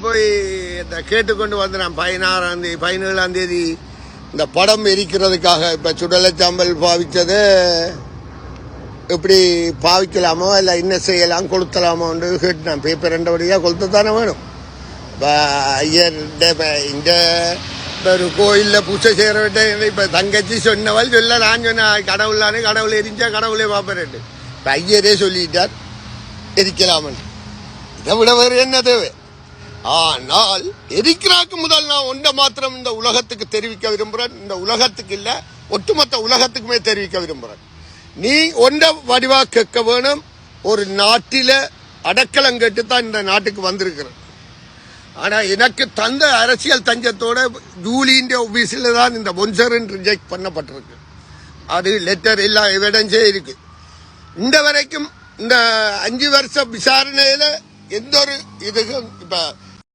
போய் இந்த கேட்டுக்கொண்டு வந்து நான் 16ஆம் தேதி 17ஆம் தேதி இந்த படம் எரிக்கிறதுக்காக இப்ப சுடலைச்சாம்பல் பாவிச்சது எப்படி பாவிக்கலாமோ இல்லை என்ன செய்யலாம் கொளுத்தலாமோன்னு கேட்டு நான் பேப்பர் 2 வழியாக கொளுத்தத்தானே வேணும். இப்போ ஐயர் இந்த ஒரு கோயிலில் பூஜை செய்கிறவிட்ட இப்போ தங்கச்சி சொன்னவள் சொல்ல நான் சொன்னேன் கடவுளானே கடவுளை எரிஞ்சா கடவுளே பார்ப்பேன். இப்போ ஐயரே சொல்லிட்டார் எரிக்கலாமன்னு. இதை விட வேறு என்ன தேவை? ஆனால் எரிக்கிறாக்கு முதல் நான் ஒன்றை மாத்திரம் இந்த உலகத்துக்கு தெரிவிக்க விரும்புகிறேன். இந்த உலகத்துக்கு இல்லை, ஒட்டுமொத்த உலகத்துக்குமே தெரிவிக்க விரும்புகிறேன். நீ ஒன்றை வடிவா கேட்க வேணும். ஒரு நாட்டில அடக்கலம் கேட்டுத்தான் இந்த நாட்டுக்கு வந்திருக்கிறேன். ஆனா எனக்கு தந்த அரசியல் தஞ்சத்தோட ஜூலியின் ஆபீஸில் தான் இந்த பொன்சரன் ரிஜெக்ட் பண்ணப்பட்டிருக்கு. அது லெட்டர் எல்லாம் எவிடன்ஸே இருக்கு. இந்த வரைக்கும் இந்த 5 வருஷ விசாரணையில எந்த ஒரு இதுக்கும் இப்ப